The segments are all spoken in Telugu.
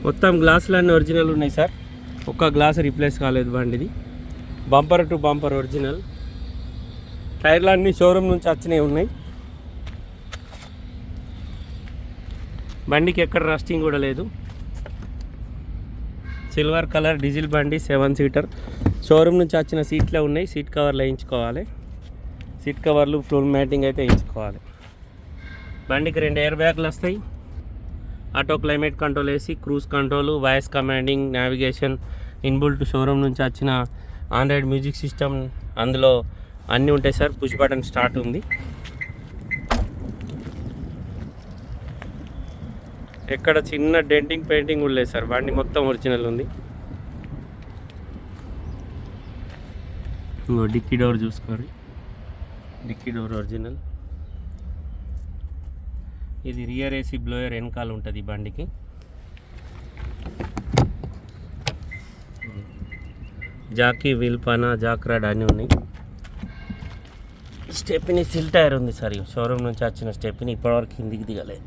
మొత్తం గ్లాసులన్నీ ఒరిజినల్ ఉన్నాయి సార్. ఒక్క గ్లాస్ రీప్లేస్ కాలేదు బండిది. Bumper to bumper original. టైర్లు అన్నీ షోరూమ్ నుంచి వచ్చినవి ఉన్నాయి. బండికి ఎక్కడ రస్టింగ్ కూడా లేదు. సిల్వర్ కలర్ డీజిల్ బండి, 7 సీటర్. షోరూమ్ నుంచి వచ్చిన సీట్లే ఉన్నాయి. సీట్ కవర్లు వేయించుకోవాలి. సీట్ కవర్లు ఫ్లోర్ మ్యాటింగ్ అయితే వేయించుకోవాలి. బండికి 2 ఎయిర్ బ్యాగ్లు వస్తాయి. ఆటో క్లైమేట్ కంట్రోల్ వేసి cruise control, voice commanding, navigation, inbuilt showroom నుంచి వచ్చిన ఆండ్రాయిడ్ మ్యూజిక్ సిస్టమ్ అందులో అన్నీ ఉంటాయి సార్. పుష్ బటన్ స్టార్ట్ ఉంది. ఎక్కడ చిన్న డెంటింగ్ పెయింటింగ్ కూడా లేదు సార్. బండి మొత్తం ఒరిజినల్ ఉంది. డిక్కీ డోర్ చూసుకోండి. Dickey door original. ఇది రియర్ ఏసీ బ్లోయర్ వెనకాల ఉంటుంది బండికి. జాకీ వీల్ పానా, జాక్ రాడ్ అన్నీ ఉన్నాయి. స్టెప్ని సిల్ టైర్ ఉంది సార్. షోరూమ్ నుంచి వచ్చిన స్టెప్ని ఇప్పటివరకు కిందికి దిగలేదు.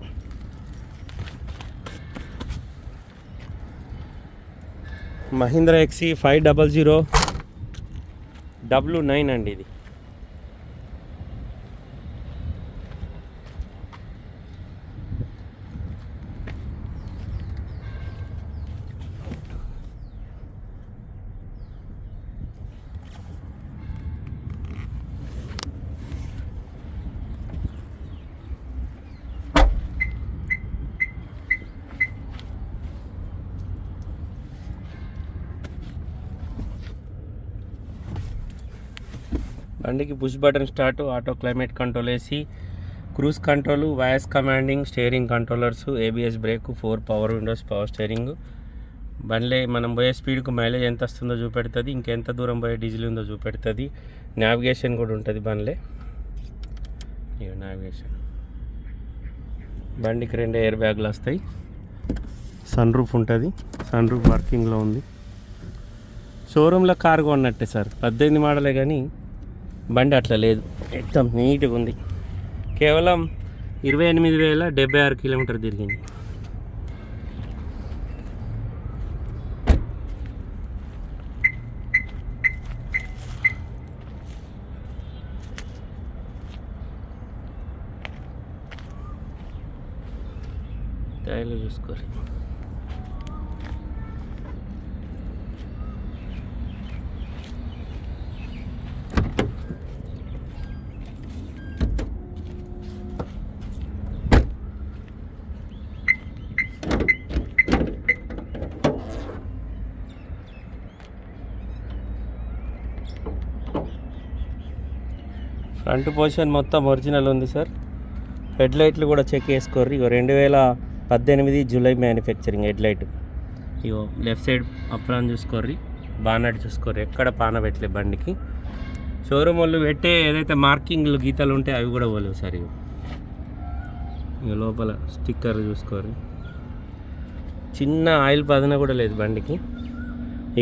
మహీంద్రా ఎక్సీ 500 W9 అండి ఇది. బండికి push button start, auto climate control వేసి cruise control, voice commanding, steering controllers, ABS brake, 4 power windows, power steering. బండ్లే మనం పోయే స్పీడ్కు మైలేజ్ ఎంత వస్తుందో చూపెడుతుంది. ఇంకెంత దూరం పోయే డీజిల్ ఉందో చూపెడుతుంది. నావిగేషన్ కూడా ఉంటుంది బండ్లే. నావిగేషన్. బండికి 2 ఎయిర్ బ్యాగ్లు వస్తాయి. సన్ రూఫ్ ఉంటుంది. సన్ రూఫ్ వర్కింగ్లో ఉంది. షోరూంలో కారు కొన్నట్టే సార్. 18 మోడలే కానీ బండి అట్లా లేదు. మొత్తం నీట్గా ఉంది. కేవలం 28,076 కిలోమీటర్ తిరిగింది. టైర్లు చూసుకోరు. ఫ్రంట్ పొజిషన్ మొత్తం ఒరిజినల్ ఉంది సార్. హెడ్ లైట్లు కూడా చెక్ చేసుకోర్రి. 2018 జూలై మ్యానుఫ్యాక్చరింగ్ హెడ్ లైట్. ఇగో లెఫ్ట్ సైడ్ అప్రాన్ చూసుకోర్రి. బానట్ చూసుకోర్రి. ఎక్కడ పాన పెట్టలే బండికి. షోరూమ్ వాళ్ళు పెట్టే ఏదైతే మార్కింగ్లు గీతలు ఉంటాయి అవి కూడా పోలేవు సార్. ఇక లోపల స్టిక్కర్ చూసుకోర్రి. చిన్న ఆయిల్ పదన కూడా లేదు బండికి.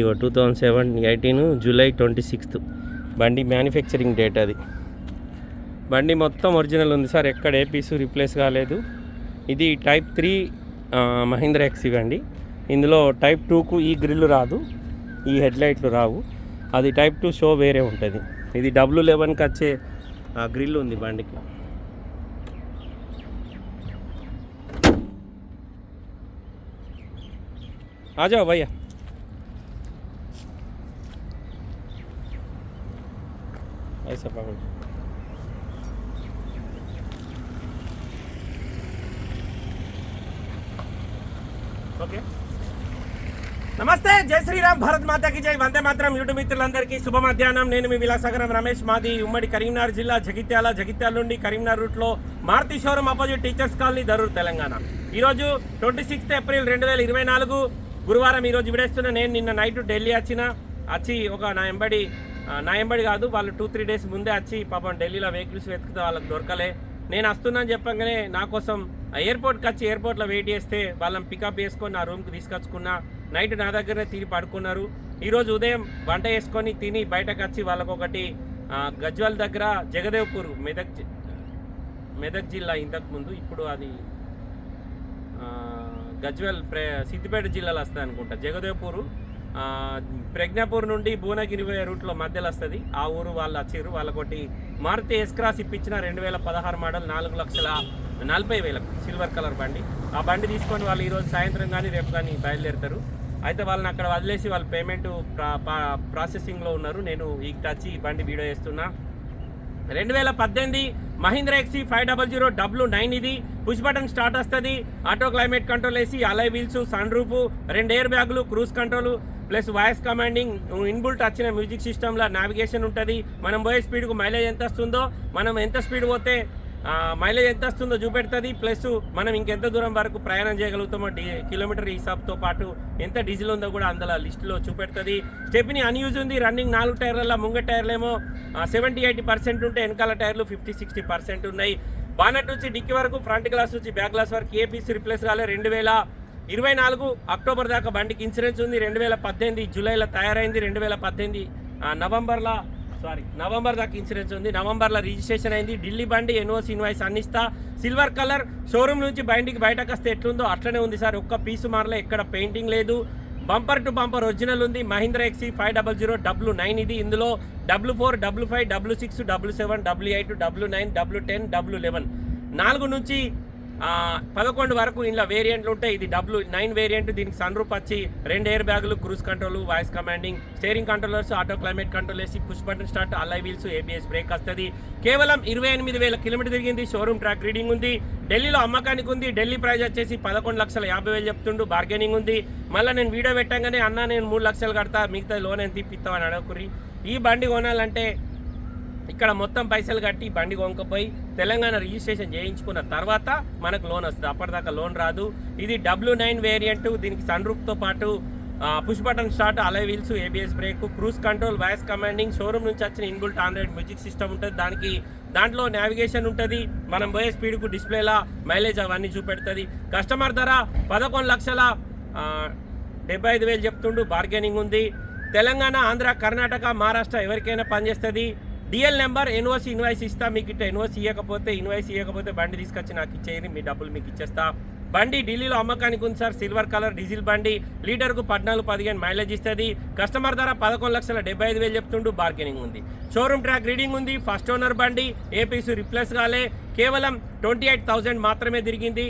ఇగో 2018 జూలై 26 బండి మ్యానుఫ్యాక్చరింగ్ డేట్ అది. బండి మొత్తం ఒరిజినల్ ఉంది సార్. ఎక్కడ ఏ పీసు రీప్లేస్ కాలేదు. ఇది టైప్ 3 మహీంద్రా ఎక్సీ బండి. ఇందులో టైప్ 2కు ఈ గ్రిల్ రాదు, ఈ హెడ్లైట్లు రావు. అది టైప్ 2 షో వేరే ఉంటుంది. ఇది W11కి వచ్చే గ్రిల్ ఉంది బండికి. ఆజాओ भैया. ऐसा पकड़. ఓకే. నమస్తే, జై శ్రీరామ్, భారత్ మాతాకి జై, వందే మాత్రం. యూట్యూబ్ మిత్రులందరికీ శుభ మధ్యాహ్నం. నేను మీ విలాసాగరం రమేష్. మాది ఉమ్మడి కరీంనగర్ జిల్లా జగిత్యాల నుండి కరీంనగర్ రూట్లో Maruti showroom opposite teachers colony, Darur, Telangana. ఈరోజు 26 ఏప్రిల్ 2024 గురువారం. ఈరోజు విడేస్తున్నా. నేను నిన్న నైట్ ఢిల్లీ వచ్చి ఒక నా ఎంబడి కాదు, వాళ్ళు 2-3 డేస్ ముందే వచ్చి పాపం ఢిల్లీలో వెహికల్స్ వెతుకుతే వాళ్ళకి దొరకలే. నేను వస్తున్నాను చెప్పగానే నా కోసం ఎయిర్పోర్ట్కి వచ్చి ఎయిర్పోర్ట్లో వెయిట్ చేస్తే వాళ్ళని పికప్ చేసుకొని నా రూమ్కి తీసుకొచ్చుకున్నా. నైట్ నా దగ్గరనే తిని పడుకున్నారు. ఈరోజు ఉదయం వంట చేసుకొని తిని బయటకు వచ్చి వాళ్ళకు ఒకటి గజ్వల్ దగ్గర జగదేవ్పూర్, మెదక్ జిల్లా ఇంతకుముందు, ఇప్పుడు అది గజ్వెల్ సిద్దిపేట జిల్లాలో వస్తుంది అనుకుంటా. జగదేవ్పూర్ ప్రజ్ఞాపూర్ నుండి భువనగిరి రూట్లో మధ్యలో వస్తుంది. ఆ ఊరు వాళ్ళు వచ్చారు. వాళ్ళకొట్టి మారుతి ఎస్ క్రాస్ ఇప్పించిన 2016 మోడల్ 4,40,000 సిల్వర్ కలర్ బండి. ఆ బండి తీసుకొని వాళ్ళు ఈరోజు సాయంత్రం కానీ రేపు కానీ బయలుదేరుతారు. అయితే వాళ్ళని అక్కడ వదిలేసి వాళ్ళు పేమెంట్ ప్రాసెసింగ్లో ఉన్నారు. నేను ఈ టచ్ ఈ బండి వీడియో చేస్తున్నా. 2018 మహీంద్రా ఎక్సీ 500 W9 ఇది. పుష్ బటన్ స్టార్ట్ వస్తుంది. ఆటో క్లైమేట్ కంట్రోల్ వేసి alloy wheels, sun roof, 2 air బ్యాగులు, cruise control plus voice commanding, inbuilt వచ్చిన మ్యూజిక్ సిస్టమ్లో నావిగేషన్ ఉంటుంది. మనం పోయే స్పీడ్కు మైలేజ్ ఎంత వస్తుందో, మనం ఎంత స్పీడ్ పోతే మైలేజ్ ఎంత వస్తుందో చూపెడుతుంది. ప్లస్ మనం ఇంకెంత దూరం వరకు ప్రయాణం చేయగలుగుతామో కిలోమీటర్ హిసాబ్తో పాటు ఎంత డీజిల్ ఉందో కూడా అందులో లిస్టులో చూపెడుతుంది. స్టెప్ని అన్యూజ్ ఉంది. రన్నింగ్ 4 టైర్లలో ముంగ టైర్లేమో 70-80% ఉంటే వెనకాల టైర్లు 50-60% ఉన్నాయి. బానెట్ నుంచి డిక్కి వరకు, ఫ్రంట్ గ్లాస్ నుంచి బ్యాక్ గ్లాస్ వరకు ఏపీసీ రిప్లేస్ కాలే. 2024 అక్టోబర్ దాకా బండికి ఇన్సూరెన్స్ ఉంది. 2018 జూలైలో తయారైంది. 2018 నవంబర్ దాకా ఇన్సూరెన్స్ ఉంది. నవంబర్లో రిజిస్ట్రేషన్ అయింది. ఢిల్లీ బండి, ఎన్ఓసి ఇన్వాయిస్ అన్నిస్తా. Silver colour. షోరూమ్ నుంచి బండికి బయటకు వస్తే ఎట్లుందో అట్లనే ఉంది సార్. ఒక్క పీసు మారలే, ఎక్కడ పెయింటింగ్ లేదు. బంపర్ టు బంపర్ ఒరిజినల్ ఉంది. మహీంద్రా ఎక్సీ 500 W9 ఇది. ఇందులో W4, W5, W6, W7, W8, W9, W10, W11 4 నుంచి 11 వరకు ఇంట్లో వేరియంట్లు ఉంటాయి. ఇది W9 వేరియంట్. దీనికి సన్ రూఫ్ వచ్చి 2 ఎయిర్ బ్యాగులు, cruise control, voice commanding, steering controllers, auto climate control వేసి push button start, alloy wheels, ABS brake వస్తుంది. కేవలం 28,000 కిలోమీటర్ తిరిగింది. షోరూమ్ ట్రాక్ రీడింగ్ ఉంది. ఢిల్లీలో అమ్మకానికి ఉంది. ఢిల్లీ ప్రైస్ వచ్చేసి 11,50,000 చెప్తుండు. బార్గెనింగ్ ఉంది. మళ్ళీ నేను వీడియో పెట్టగానే అన్న నేను 3 లక్షలు కడతా, మిగతా లోన్ ఎంత ఇప్పిస్తామని అడగకుర్రి. ఈ బండి కొనాలంటే ఇక్కడ మొత్తం పైసలు కట్టి బండి కొనుక్కపోయి తెలంగాణ రిజిస్ట్రేషన్ చేయించుకున్న తర్వాత మనకు లోన్ వస్తుంది. అప్పటిదాకా లోన్ రాదు. ఇది W9 వేరియంట్. దీనికి సన్ రూఫ్తో పాటు push button start, alloy wheels, ABS break, cruise control, voice commanding, showroom నుంచి వచ్చిన ఇన్బుల్ట్ ఆండ్రాయిడ్ మ్యూజిక్ సిస్టమ్ ఉంటుంది. దాంట్లో నావిగేషన్ ఉంటుంది. మనం పోయే స్పీడ్కు డిస్ప్లేలా మైలేజ్ అవన్నీ చూపెడుతుంది. కస్టమర్ ధర 11,75,000 చెప్తుండు. బార్గెనింగ్ ఉంది. తెలంగాణ, ఆంధ్ర, కర్ణాటక, మహారాష్ట్ర ఎవరికైనా పనిచేస్తుంది. DL నెంబర్, ఎన్ఓసి ఇన్వాయిస్ ఇస్తా. మీకు ఇట్లా ఇన్వాయిస్ ఇవ్వకపోతే బండి తీసుకొచ్చి నాకు ఇచ్చేయండి, మీ డబ్బులు మీకు ఇచ్చేస్తా. బండి ఢిల్లీలో అమ్మకానికి ఉంది సార్. సిల్వర్ కలర్ డీజిల్ బండి. లీటర్కు 14-15 మైలేజ్ ఇస్తుంది. కస్టమర్ ధర 11,75,000 చెప్తుండు. బార్గెనింగ్ ఉంది. షోరూమ్ ట్రాక్ రీడింగ్ ఉంది. ఫస్ట్ ఓనర్ బండి. ఏపీసీ రిప్లేస్ కాలే. కేవలం 28,000 మాత్రమే తిరిగింది.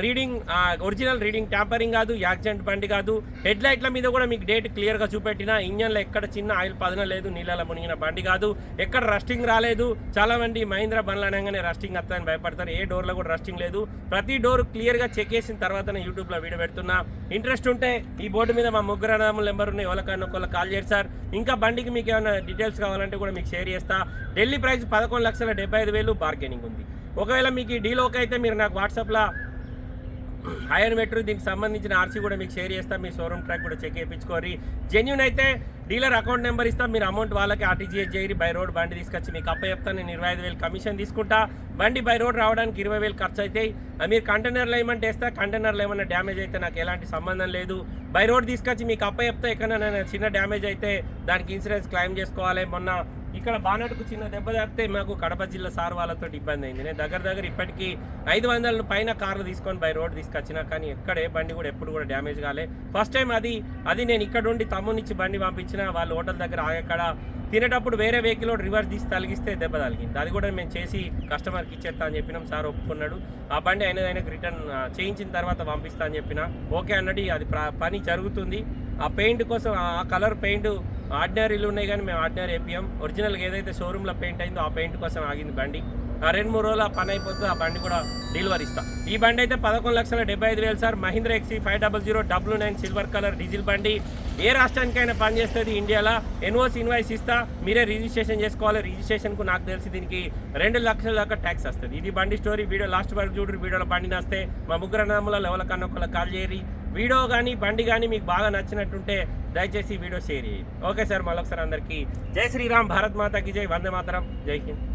రీడింగ్ ఒరిజినల్ రీడింగ్, ట్యాంపరింగ్ కాదు, యాక్సిడెంట్ బండి కాదు. హెడ్ లైట్ల మీద కూడా మీకు డేట్ క్లియర్గా చూపెట్టిన. ఇంజన్లో ఎక్కడ చిన్న ఆయిల్ పదన లేదు. నీళ్ళలో మునిగిన బండి కాదు. ఎక్కడ రస్టింగ్ రాలేదు. చాలా మంది మహీంద్రా బండ్లు అనగానే రస్టింగ్ వస్తుందని భయపడతారు. ఏ డోర్లో కూడా రస్టింగ్ లేదు. ప్రతి డోర్ క్లియర్గా చెక్ చేసిన తర్వాత నేను యూట్యూబ్లో వీడియో పెడుతున్నా. ఇంట్రెస్ట్ ఉంటే ఈ బోర్డు మీద మా ముగ్గురు అన్నదమ్ముల నెంబర్ ఉన్నాయి. ఎవరికైనా ఒకళ్ళు కాల్ చేయండి సార్. ఇంకా బండికి మీకు ఏమైనా డీటెయిల్స్ కావాలంటే కూడా మీకు షేర్ చేస్తా. ఢిల్లీ ప్రైస్ 11,75,000. బార్గెనింగ్ ఉంది. ఒకవేళ మీకు ఈ డీల్ ఓకే అయితే మీరు నాకు వాట్సాప్లో హైర్ మెట్రో దీనికి సంబంధించిన ఆర్సీ కూడా మీకు షేర్ చేస్తాం. మీ షోరూమ్ ట్రాక్ కూడా చెక్ చేయించుకోరి. జెన్యూన్ అయితే డీలర్ అకౌంట్ నెంబర్ ఇస్తాం. మీరు అమౌంట్ వాళ్ళకి RTGS చేయరి. బై రోడ్ బండి తీసుకొచ్చి మీకు అప్ప చెప్తాను. నేను 25,000 కమిషన్ తీసుకుంటా. బండి బై రోడ్ రావడానికి 20,000 ఖర్చు అవుతాయి. మీరు కంటైనర్లో ఏమంటే వేస్తా. కంటైనర్లో ఏమన్నా డ్యామేజ్ అయితే నాకు ఎలాంటి సంబంధం లేదు. బై రోడ్ తీసుకొచ్చి మీకు అప్ప చెప్తా. ఎక్కడైనా చిన్న డ్యామేజ్ అయితే దానికి ఇన్సూరెన్స్ క్లెయిమ్ చేసుకోవాలి. మొన్న ఇక్కడ బానట్కు చిన్న దెబ్బ తాకితే మాకు కడప జిల్లా సార్ వాళ్ళతో ఇబ్బంది అయింది. నేను దగ్గర ఇప్పటికీ 500 పైన కార్లు తీసుకొని బై రోడ్ తీసుకొచ్చినా కానీ ఎక్కడే బండి కూడా ఎప్పుడు కూడా డ్యామేజ్ కాలే. ఫస్ట్ టైం అది నేను ఇక్కడ ఉండి తమ్మునిచ్చి బండి పంపించిన. వాళ్ళు హోటల్ దగ్గర అక్కడ తినేటప్పుడు వేరే వెహికల్ రివర్స్ తీసి తలిగిస్తే దెబ్బ తలిగింది. అది కూడా మేము చేసి కస్టమర్కి ఇచ్చేస్తా అని చెప్పినాం. సార్ ఒప్పుకున్నాడు. ఆ బండి ఆయనకు రిటర్న్ చేయించిన తర్వాత పంపిస్తా అని చెప్పిన. ఓకే అన్నది. అది పని జరుగుతుంది. ఆ పెయింట్ కోసం ఆ కలర్ పెయింట్ ఆర్డినరీలు ఉన్నాయి కానీ మేము ఆర్డినరీ వేపియం. ఒరిజినల్గా ఏదైతే షోరూంలో పెయింట్ అయిందో ఆ పెయింట్ కోసం ఆగింది బండి. 2-3 రోజులు ఆ పని అయిపోతుంది. ఆ బండి కూడా డెలివరీ ఇస్తాం. ఈ బండి అయితే 11,75,000 సార్. మహీంద్రా ఎక్సీ 500 W9 సిల్వర్ కలర్ డీజిల్ బండి. ఏ రాష్ట్రానికైనా పనిచేస్తుంది ఇండియాలో. ఎన్ఓసి ఇన్వాయిస్ ఇస్తా. మీరే రిజిస్ట్రేషన్ చేసుకోవాలి. రిజిస్ట్రేషన్కు నాకు తెలిసి దీనికి 2 లక్షల దాకా ట్యాక్స్ వస్తుంది. ఇది బండి స్టోరీ. వీడియో లాస్ట్ వరకు చూడరు. వీడియోలో బండి నస్తే మా ముగ్గురు అన్నదమ్ముల ఎవరికన్నా ఒకళ్ళకి కాల్ చేయరి. వీడియో కానీ బండి కానీ మీకు బాగా నచ్చినట్టుంటే దయచేసి వీడియో షేర్ చేయండి. Okay sir. మళ్ళొకసారి అందరికీ జై శ్రీరామ్, భారత్ మాతాకి జై, వందే మాతరం, జై హింద్.